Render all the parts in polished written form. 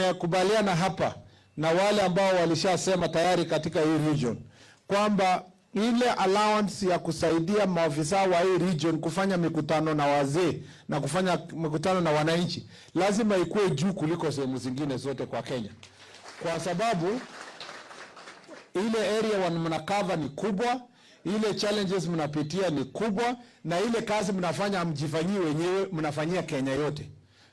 Tumekubaliana hapa na wale ambao walishasema tayari katika hii region kwamba ile allowance ya kusaidia maafisa wa hii region kufanya mikutano na wazee na kufanya mikutano na wananchi lazima ikuwe juu kuliko sehemu zingine zote kwa Kenya, kwa sababu ile area mnacover ni kubwa, ile challenges mnapitia ni kubwa, na ile kazi mnafanya mjifanyie wenyewe, mnafanyia Kenya yote.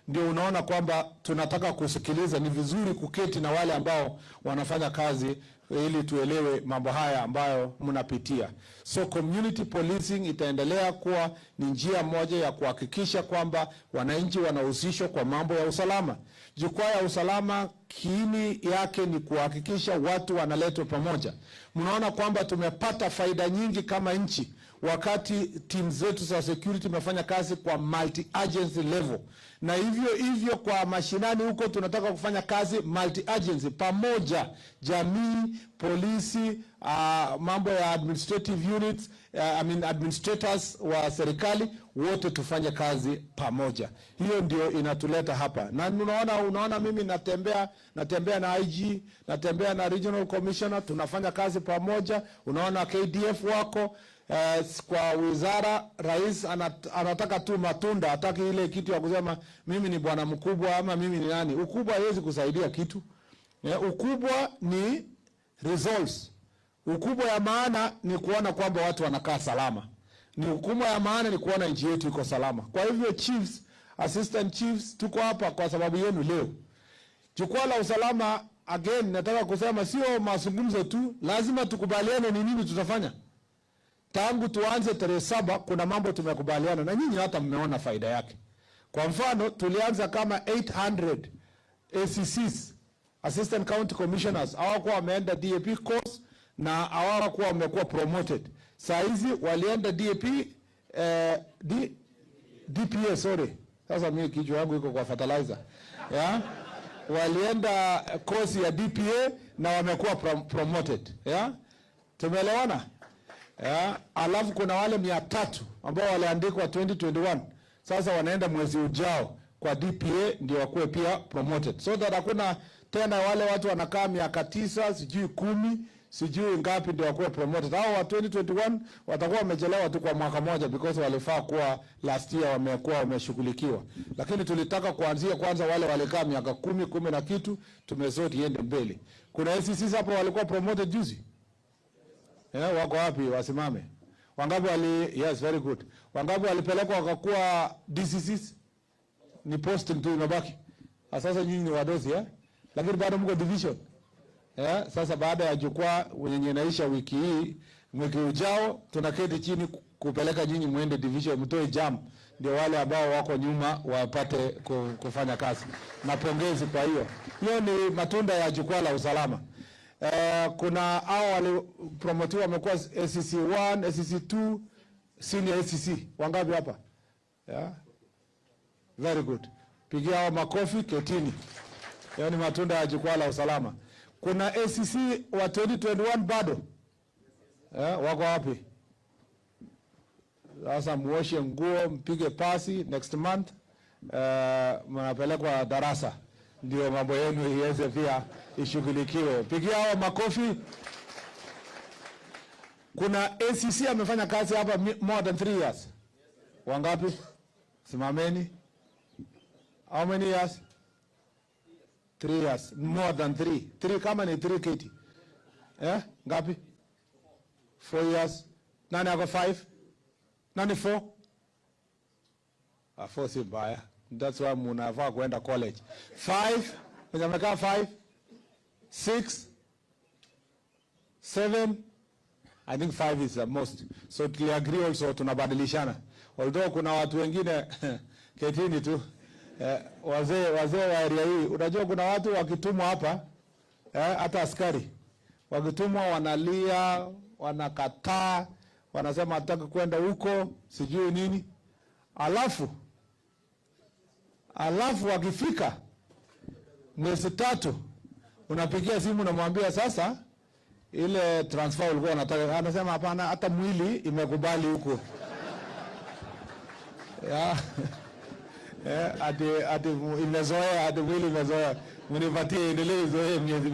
Ndio unaona kwamba tunataka kusikiliza, ni vizuri kuketi na wale ambao wanafanya kazi ili tuelewe mambo haya ambayo mnapitia. So community policing itaendelea kuwa ni njia moja ya kuhakikisha kwamba wananchi wanahusishwa kwa mambo ya usalama. Jukwaa ya usalama kiini yake ni kuhakikisha watu wanaletwa pamoja. Mnaona kwamba tumepata faida nyingi kama nchi wakati timu zetu za security imefanya kazi kwa multi agency level, na hivyo kwa mashinani huko tunataka kufanya kazi multi agency pamoja, jamii, polisi, mambo ya administrative units, administrators wa serikali, wote tufanye kazi pamoja. Hiyo ndio inatuleta hapa. Na unaona mimi natembea na IG, natembea na regional commissioner, tunafanya kazi pamoja. Unaona KDF wako kwa wizara, rais anataka tu matunda, hataki ile kitu ya kusema mimi ni bwana mkubwa ama mimi ni nani. Ukubwa haiwezi kusaidia kitu. Ukubwa ni results. Ukubwa ya maana ni kuona kwamba watu wanakaa salama. Ni ukubwa ya maana ni kuona nchi yetu iko salama. Kwa hivyo chiefs, assistant chiefs, tuko hapa kwa sababu yenu leo. Jukwaa la usalama, again nataka kusema sio mazungumzo tu, lazima tukubaliane ni nini tutafanya. Tangu tuanze tarehe 7 kuna mambo tumekubaliana na nyinyi hata mmeona faida yake. Kwa mfano tulianza kama 800 ACCs, assistant county commissioners, hawakuwa wameenda DAP course na hawakuwa wamekuwa promoted. Saa hizi walienda DAP DPA, sorry. Sasa mimi kichwa yangu iko kwa fertilizer. Yeah? Walienda course ya DPA na wamekuwa promoted. Yeah? Tumeelewana? Yeah. Alafu kuna wale 300 ambao waliandikwa 2021. Sasa wanaenda mwezi ujao kwa DPA ndio wakuwe pia promoted. So that hakuna tena wale watu wanakaa miaka 9, sijui 10, sijui ngapi ndio wakuwe promoted. Hao wa 2021 watakuwa wamechelewa tu kwa mwaka moja because walifaa kuwa last year wameshughulikiwa. Lakini tulitaka kuanzia kwanza wale walikaa miaka 10 na kitu, tumesoti iende mbele. Kuna ACCs hapo walikuwa promoted juzi. Wako wapi wasimame? Wangapi yes, very good. Wangapi walipelekwa wakakuwa DCCs? Ni posting tu inabaki. Sasa nyinyi ni wadozi lakini bado mko division. Sasa baada ya jukwaa wenye inaisha wiki ujao tunaketi chini kupeleka nyinyi muende division, mtoe jam ndio wale ambao wako nyuma wapate kufanya kazi. Napongezi kwa hiyo. Hiyo ni matunda ya jukwaa la usalama. Kuna hao walipromotiwa wamekuwa ACC 1, ACC 2, senior ACC. Wangapi hapa? Very good. Pigia hao makofi, ketini. Hiyo ni matunda ya jukwaa la usalama. Kuna ACC wa 2021 bado. Wako wapi? Sasa muoshe nguo, mpige pasi next month. Mnapelekwa darasa. Ndio mambo yenu iweze pia ishughulikiwe. Pigia hao makofi. Kuna ACC amefanya kazi hapa more than 3 years. Wangapi? Simameni. How many years? 3 years. More than 3. 3 kama ni 3 kiti. Ngapi? 4 years. Nani ako 5? Nani 4? 4 si mbaya. That's why munafaa kuenda college. 5, mmekaa 5, 6, 7, I think 5 is the most. So we agree also tunabadilishana. Although kuna watu wengine ketini tu. Wazee wa area hii, unajua kuna watu wakitumwa hapa, hata askari wakitumwa wanalia, wanakataa, wanasema hataki kwenda huko, sijui nini. Alafu wakifika mwezi 3 unapigia simu na mwambia sasa ile transfer ulikuwa unataka, anasema hapana, hata mwili imekubali huko. Ati imezoea, ati mwili imezoea. mnipatie endelezo miezi